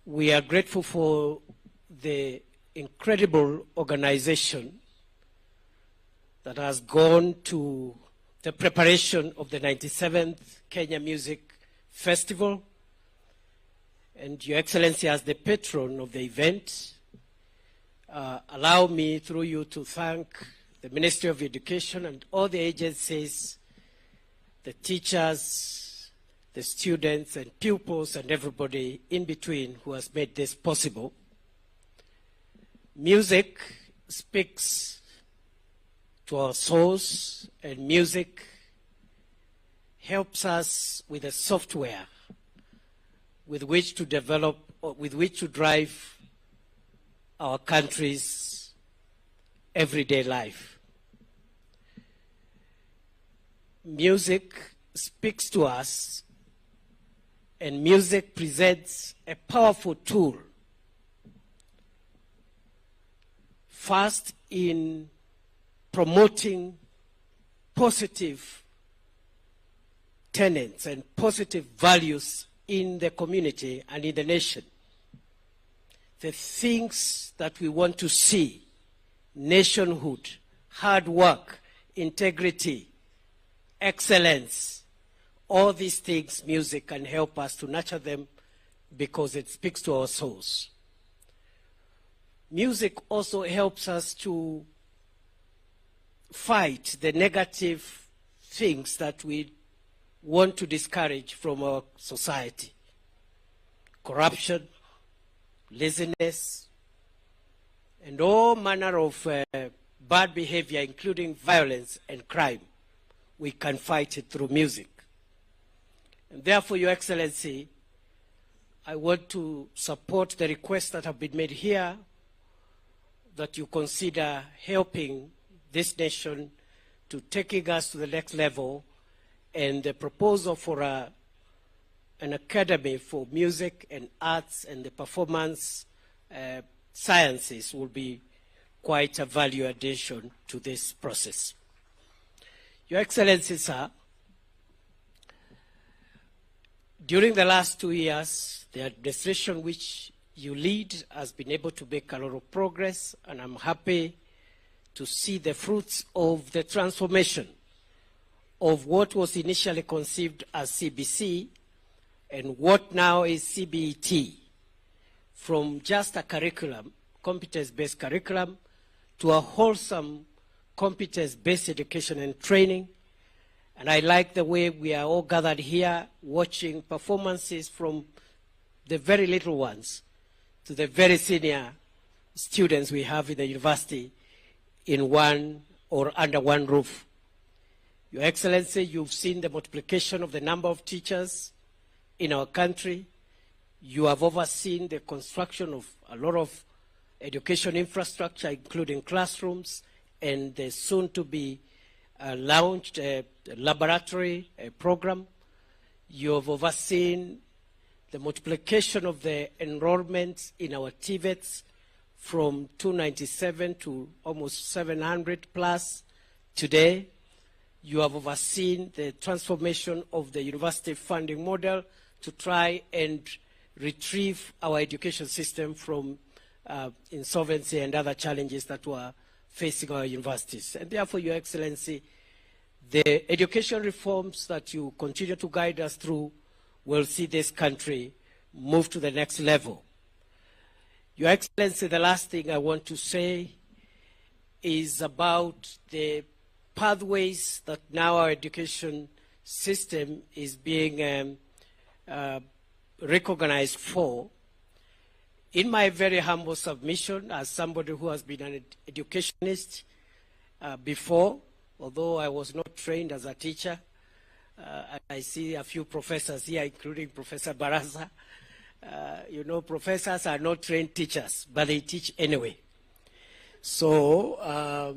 We are grateful for the incredible organization that has gone to the preparation of the 97th Kenya Music Festival. And Your Excellency, as the patron of the event, allow me through you to thank the Ministry of Education and all the agencies, the teachers, the students and pupils and everybody in between who has made this possible. Music speaks to our souls, and music helps us with the software with which to develop, or with which to drive our country's everyday life. Music speaks to us, and music presents a powerful tool, first in promoting positive tenets and positive values in the community and in the nation. The things that we want to see: nationhood, hard work, integrity, excellence. All these things, music can help us to nurture them because it speaks to our souls. Music also helps us to fight the negative things that we want to discourage from our society: corruption, laziness, and all manner of bad behavior, including violence and crime. We can fight it through music. And therefore, Your Excellency, I want to support the requests that have been made here, that you consider helping this nation to taking us to the next level, and the proposal for an academy for music and arts and the performance sciences will be quite a value addition to this process. Your Excellency, sir, during the last 2 years, the administration which you lead has been able to make a lot of progress, and I'm happy to see the fruits of the transformation of what was initially conceived as CBC and what now is CBET, from just a curriculum, competence-based curriculum, to a wholesome competence-based education and training. And I like the way we are all gathered here watching performances from the very little ones to the very senior students we have in the university in one or under one roof. Your Excellency, you've seen the multiplication of the number of teachers in our country. You have overseen the construction of a lot of education infrastructure, including classrooms, and the soon-to-be launched laboratory program. You have overseen the multiplication of the enrollments in our TVETs from 297 to almost 700 plus today. You have overseen the transformation of the university funding model to try and retrieve our education system from insolvency and other challenges that were facing our universities. And therefore, Your Excellency, the education reforms that you continue to guide us through will see this country move to the next level. Your Excellency, the last thing I want to say is about the pathways that now our education system is being recognized for. In my very humble submission, as somebody who has been an educationist before, although I was not trained as a teacher, I see a few professors here, including Professor Baraza. You know, professors are not trained teachers, but they teach anyway. So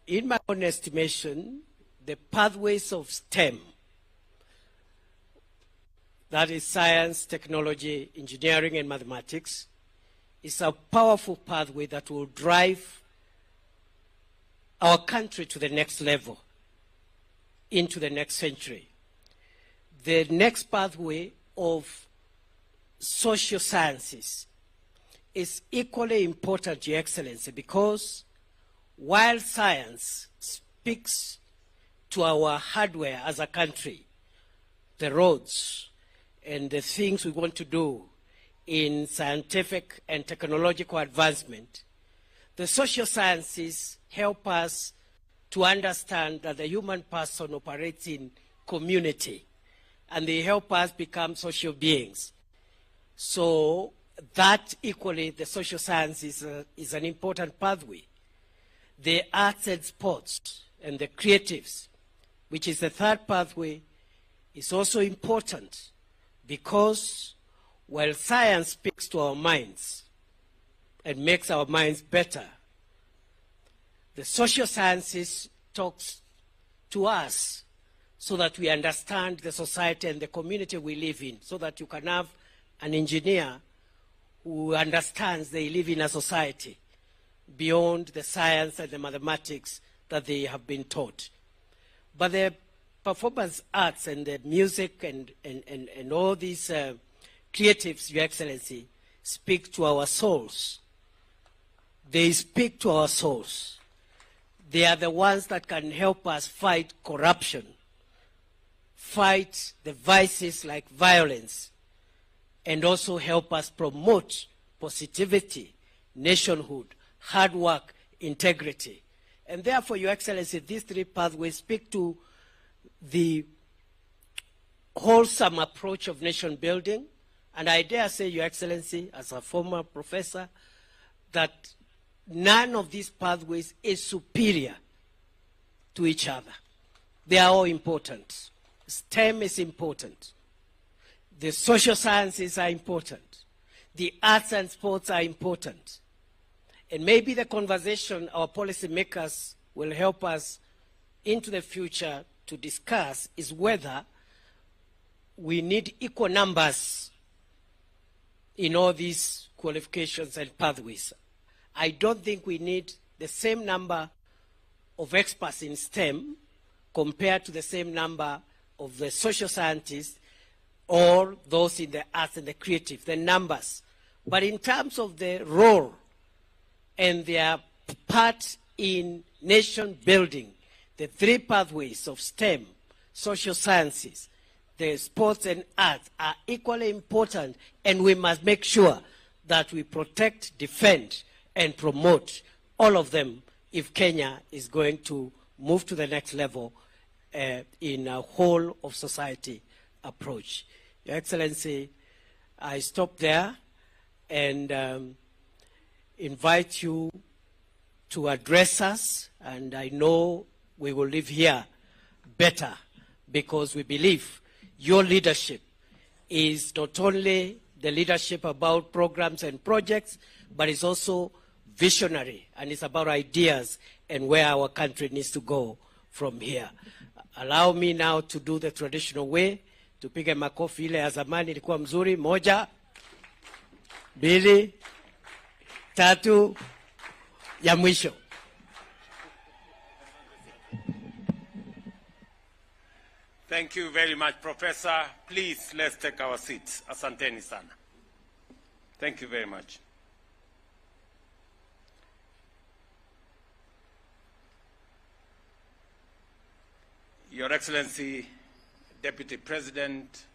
in my own estimation, the pathways of STEM, that is science, technology, engineering, and mathematics, is a powerful pathway that will drive our country to the next level, into the next century. The next pathway of social sciences is equally important, Your Excellency, because while science speaks to our hardware as a country, the roads and the things we want to do in scientific and technological advancement, the social sciences help us to understand that the human person operates in community, and they help us become social beings. So that equally, the social sciences is an important pathway. The arts and sports and the creatives, which is the third pathway, is also important because while science speaks to our minds and makes our minds better, the social sciences talks to us so that we understand the society and the community we live in, so that you can have an engineer who understands they live in a society beyond the science and the mathematics that they have been taught. But the performance arts and the music and all these creatives, Your Excellency, speak to our souls. They speak to our souls. They are the ones that can help us fight corruption, fight the vices like violence, and also help us promote positivity, nationhood, hard work, integrity. And therefore, Your Excellency, these three pathways speak to the wholesome approach of nation building. And I dare say, Your Excellency, as a former professor, that none of these pathways is superior to each other. They are all important. STEM is important. The social sciences are important. The arts and sports are important. And maybe the conversation our policymakers will help us into the future to discuss is whether we need equal numbers in all these qualifications and pathways. I don't think we need the same number of experts in STEM compared to the same number of the social scientists or those in the arts and the creative, the numbers. But in terms of the role and their part in nation building, the three pathways of STEM, social sciences, the sports and arts are equally important, and we must make sure that we protect, defend, and promote all of them if Kenya is going to move to the next level in a whole of society approach. Your Excellency, I stop there and invite you to address us, and I know we will live here better because we believe your leadership is not only the leadership about programs and projects, but it's also visionary, and it's about ideas and where our country needs to go from here. Allow me now to do the traditional way. Tupige makofi ile ya zamani ilikuwa mzuri. Moja, mbili, tatu, ya mwisho. Thank you very much, Professor. Please, let's take our seats. Asanteni sana. Thank you very much. Your Excellency, Deputy President,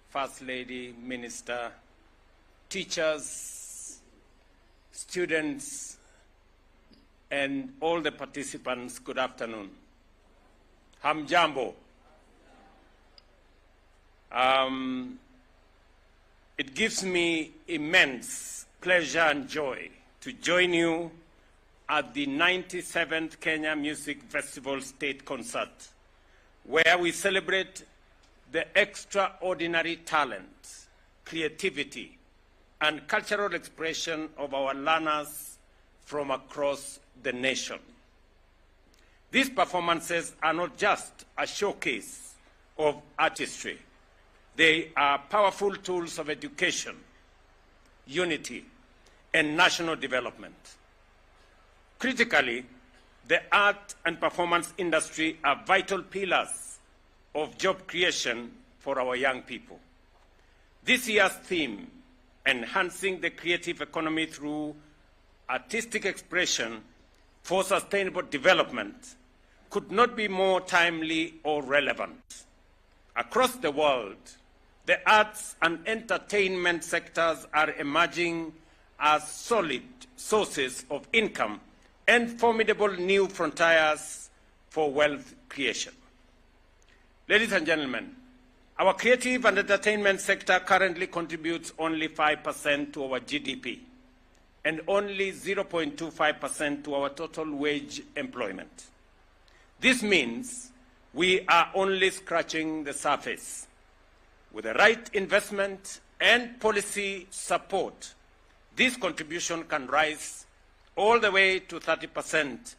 First Lady, Minister, teachers, students, and all the participants, good afternoon. Hamjambo. It gives me immense pleasure and joy to join you at the 97th Kenya Music Festival State Concert, where we celebrate the extraordinary talent, creativity, and cultural expression of our learners from across the nation. These performances are not just a showcase of artistry. They are powerful tools of education, unity, and national development. Critically, the art and performance industry are vital pillars of job creation for our young people. This year's theme enhancing the creative economy through artistic expression for sustainable development could not be more timely or relevant. Across the world, the arts and entertainment sectors are emerging as solid sources of income and formidable new frontiers for wealth creation. Ladies and gentlemen, our creative and entertainment sector currently contributes only 5% to our GDP and only 0.25% to our total wage employment. This means we are only scratching the surface. With the right investment and policy support, this contribution can rise all the way to 30%